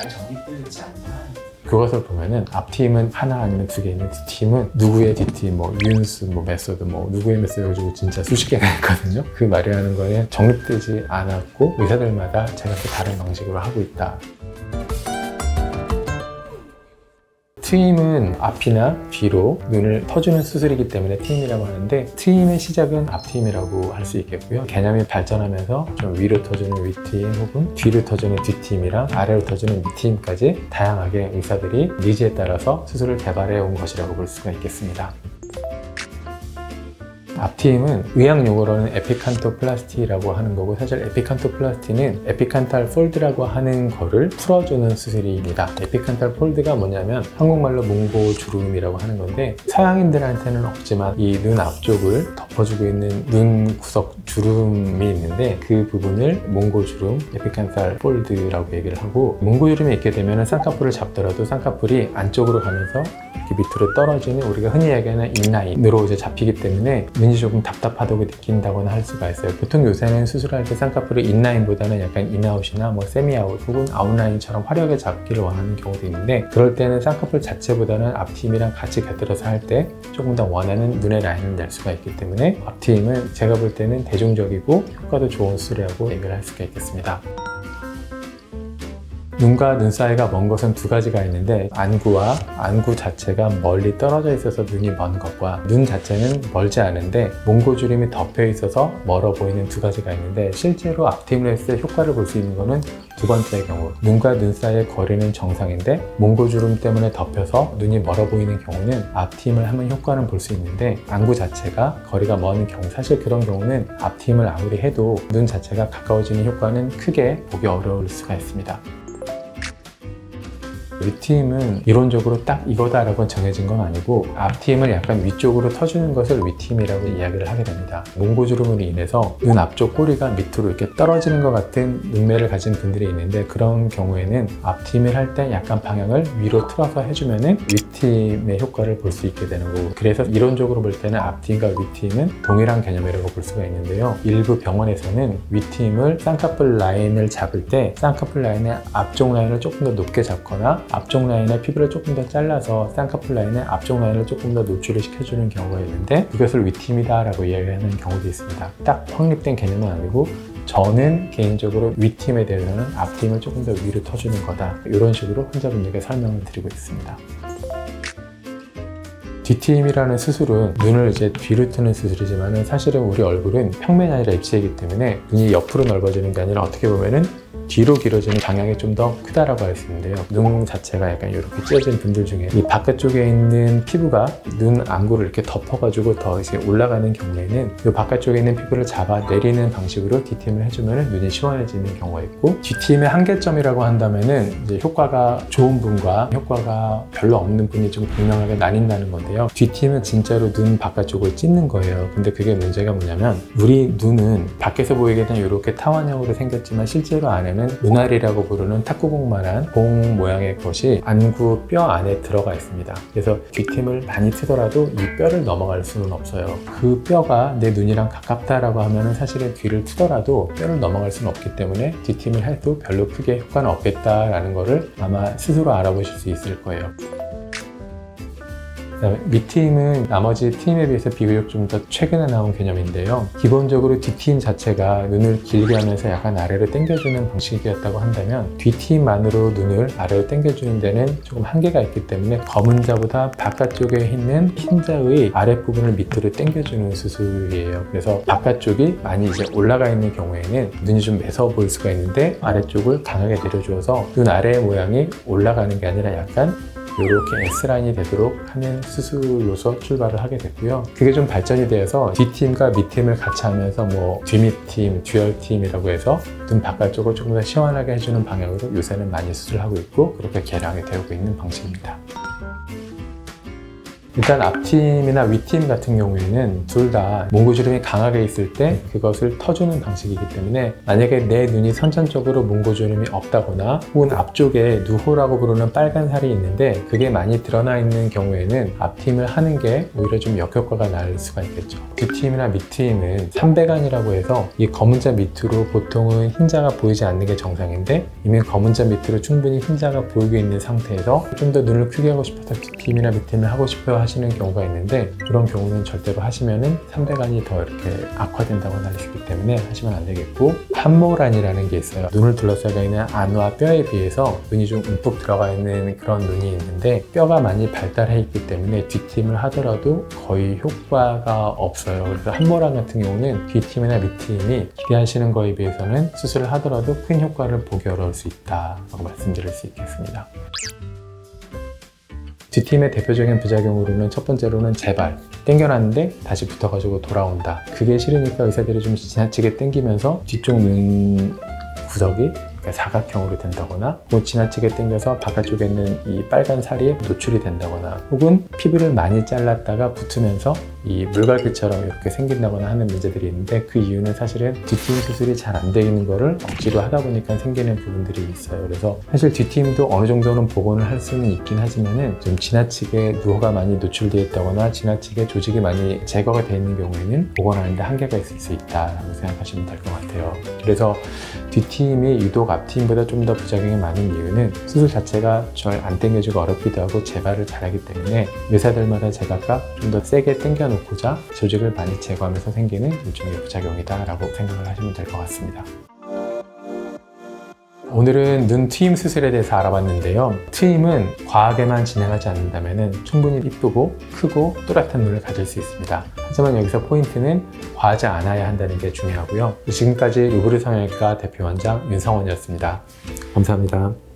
잘 정립되어 있지 않나. 그것을 보면은 앞팀은 하나 아니면 두 개 있는 뒷팀은 누구의 뒷팀, 윤스, 메소드, 누구의 메소드 가지고 진짜 수십 개가 있거든요. 그 말이라는 거에 정립되지 않았고 의사들마다 제가 또 다른 방식으로 하고 있다. 트임은 앞이나 뒤로 눈을 터주는 수술이기 때문에 트임이라고 하는데 트임의 시작은 앞트임이라고 할 수 있겠고요. 개념이 발전하면서 좀 위로 터주는 윗트임 혹은 뒤로 터주는 뒷트임이랑 아래로 터주는 밑트임까지 다양하게 의사들이 니즈에 따라서 수술을 개발해 온 것이라고 볼 수가 있겠습니다. 앞트임은 의학 용어로는 에피칸토플라스티라고 하는 거고 사실 에피칸토플라스티는 에피칸탈 폴드라고 하는 거를 풀어주는 수술입니다. 에피칸탈 폴드가 뭐냐면 한국말로 몽고주름이라고 하는 건데 서양인들한테는 없지만 이 눈 앞쪽을 덮어주고 있는 눈 구석 주름이 있는데 그 부분을 몽고주름, 에피칸탈 폴드라고 얘기를 하고 몽고주름이 있게 되면 쌍꺼풀을 잡더라도 쌍꺼풀이 안쪽으로 가면서 이렇게 밑으로 떨어지는 우리가 흔히 얘기하는 인라인으로 이제 잡히기 때문에 눈이 조금 답답하다고 느낀다거나 할 수가 있어요. 보통 요새는 수술할 때 쌍꺼풀을 인라인보다는 약간 인아웃이나 세미아웃 혹은 아웃라인처럼 화려하게 잡기를 원하는 경우도 있는데 그럴 때는 쌍꺼풀 자체보다는 앞트임이랑 같이 곁들여서 할 때 조금 더 원하는 눈의 라인을 낼 수가 있기 때문에 앞트임은 제가 볼 때는 대중적이고 효과도 좋은 수술이라고 얘기를 할 수가 있겠습니다. 눈과 눈 사이가 먼 것은 두 가지가 있는데 안구와 안구 자체가 멀리 떨어져 있어서 눈이 먼 것과 눈 자체는 멀지 않은데 몽고주름이 덮여 있어서 멀어 보이는 두 가지가 있는데 실제로 앞트임을 했을 때 효과를 볼 수 있는 거는 두 번째의 경우 눈과 눈 사이의 거리는 정상인데 몽고주름 때문에 덮여서 눈이 멀어 보이는 경우는 앞트임을 하면 효과는 볼 수 있는데 안구 자체가 거리가 먼 경우 사실 그런 경우는 앞트임을 아무리 해도 눈 자체가 가까워지는 효과는 크게 보기 어려울 수가 있습니다. 윗트임은 이론적으로 딱 이거다라고 정해진 건 아니고 앞트임을 약간 위쪽으로 터주는 것을 윗트임이라고 이야기를 하게 됩니다. 몽고주름으로 인해서 눈 앞쪽 꼬리가 밑으로 이렇게 떨어지는 것 같은 눈매를 가진 분들이 있는데 그런 경우에는 앞트임을 할 때 약간 방향을 위로 틀어서 해주면은 윗트임의 효과를 볼 수 있게 되는 거고 그래서 이론적으로 볼 때는 앞트임과 윗트임은 동일한 개념이라고 볼 수가 있는데요. 일부 병원에서는 윗트임을 쌍꺼풀 라인을 잡을 때 쌍꺼풀 라인의 앞쪽 라인을 조금 더 높게 잡거나 앞쪽 라인의 피부를 조금 더 잘라서 쌍꺼풀 라인의 앞쪽 라인을 조금 더 노출을 시켜주는 경우가 있는데 이것을 윗트임이다 라고 이야기하는 경우도 있습니다. 딱 확립된 개념은 아니고 저는 개인적으로 윗트임에 대해서는 앞트임을 조금 더 위로 터주는 거다 이런 식으로 환자분에게 설명을 드리고 있습니다. 뒷트임이라는 수술은 눈을 이제 뒤로 트는 수술이지만 사실은 우리 얼굴은 평면이 아니라 입체이기 때문에 눈이 옆으로 넓어지는 게 아니라 어떻게 보면은 뒤로 길어지는 방향이 좀 더 크다라고 할 수 있는데요. 눈 자체가 약간 이렇게 찢어진 분들 중에 이 바깥쪽에 있는 피부가 눈 안구를 이렇게 덮어가지고 더 이제 올라가는 경우에는 이 바깥쪽에 있는 피부를 잡아 내리는 방식으로 뒷트임을 해주면 눈이 시원해지는 경우가 있고 뒷트임의 한계점이라고 한다면은 이제 효과가 좋은 분과 효과가 별로 없는 분이 좀 분명하게 나뉜다는 건데요. 뒷트임은 진짜로 눈 바깥쪽을 찢는 거예요. 근데 그게 문제가 뭐냐면 우리 눈은 밖에서 보이게는 이렇게 타원형으로 생겼지만 실제로 안에는 눈알이라고 부르는 탁구공만한 공 모양의 것이 안구 뼈 안에 들어가 있습니다. 그래서 뒷트임을 많이 트더라도 이 뼈를 넘어갈 수는 없어요. 그 뼈가 내 눈이랑 가깝다라고 하면 사실은 뒤를 트더라도 뼈를 넘어갈 수는 없기 때문에 뒷트임을 해도 별로 크게 효과는 없겠다라는 거를 아마 스스로 알아보실 수 있을 거예요. 밑트임은 나머지 트임에 비해서 비교적 좀 더 최근에 나온 개념인데요. 기본적으로 뒷트임 자체가 눈을 길게 하면서 약간 아래로 당겨주는 방식이었다고 한다면 뒷트임만으로 눈을 아래로 당겨주는 데는 조금 한계가 있기 때문에 검은 자보다 바깥쪽에 있는 흰자의 아랫부분을 밑으로 당겨주는 수술이에요. 그래서 바깥쪽이 많이 이제 올라가 있는 경우에는 눈이 좀 매서워 보일 수가 있는데 아래쪽을 강하게 내려주어서 눈 아래의 모양이 올라가는 게 아니라 약간 이렇게 S라인이 되도록 하는 수술로서 출발을 하게 됐고요. 그게 좀 발전이 되어서 뒷트임과 밑트임을 같이 하면서 뒤밑트임, 듀얼트임이라고 해서 눈 바깥쪽을 조금 더 시원하게 해주는 방향으로 요새는 많이 수술하고 있고 그렇게 개량이 되고 있는 방식입니다. 일단 앞팀이나 윗팀 같은 경우에는 둘 다 몽고주름이 강하게 있을 때 그것을 터주는 방식이기 때문에 만약에 내 눈이 선천적으로 몽고주름이 없다거나 혹은 앞쪽에 누호라고 부르는 빨간 살이 있는데 그게 많이 드러나 있는 경우에는 앞팀을 하는 게 오히려 좀 역효과가 날 수가 있겠죠. 뒷팀이나 밑팀은 삼배간이라고 해서 이 검은자 밑으로 보통은 흰자가 보이지 않는 게 정상인데 이미 검은자 밑으로 충분히 흰자가 보이고 있는 상태에서 좀 더 눈을 크게 하고 싶어서 뒷팀이나 밑팀을 하고 싶어 하시는 경우가 있는데 그런 경우는 절대로 하시면은 삼배간이 더 이렇게 악화된다고 할 수 있기 때문에 하시면 안 되겠고, 함모란이라는 게 있어요. 눈을 둘러싸여 있는 안과 뼈에 비해서 눈이 좀 움푹 들어가 있는 그런 눈이 있는데 뼈가 많이 발달해 있기 때문에 뒷팀을 하더라도 거의 효과가 없어요. 그래서 함모란 같은 경우는 뒷팀이나 밑팀이 기대하시는 거에 비해서는 수술을 하더라도 큰 효과를 보기 어려울 수 있다고 말씀드릴 수 있겠습니다. 뒷팀의 대표적인 부작용으로는 첫 번째로는 재발, 당겨놨는데 다시 붙어가지고 돌아온다. 그게 싫으니까 의사들이 좀 지나치게 당기면서 뒤쪽 눈 구석이 사각형으로 된다거나 뭐 지나치게 당겨서 바깥쪽에 있는 이 빨간 살이 노출이 된다거나 혹은 피부를 많이 잘랐다가 붙으면서 이 물갈퀴처럼 이렇게 생긴다거나 하는 문제들이 있는데 그 이유는 사실은 뒷팀 수술이 잘 안 되는 거를 억지로 하다 보니까 생기는 부분들이 있어요. 그래서 사실 뒷팀도 어느 정도는 복원을 할 수는 있긴 하지만은 좀 지나치게 누호가 많이 노출되어 있다거나 지나치게 조직이 많이 제거가 되어 있는 경우에는 복원하는데 한계가 있을 수 있다라고 생각하시면 될 것 같아요. 그래서 뒷팀이 유독 앞팀보다 좀 더 부작용이 많은 이유는 수술 자체가 잘 안 당겨지고 어렵기도 하고 재발을 잘하기 때문에 의사들마다 제각각 좀 더 세게 당겨 놓고자 조직을 많이 제거하면서 생기는 일종의 부작용이다 라고 생각을 하시면 될 것 같습니다. 오늘은 눈 트임 수술에 대해서 알아봤는데요. 트임은 과하게만 진행하지 않는다면 충분히 이쁘고 크고 또렷한 눈을 가질 수 있습니다. 하지만 여기서 포인트는 과하지 않아야 한다는 게 중요하고요. 지금까지 루브르 성형외과 대표 원장 윤성원이었습니다. 감사합니다.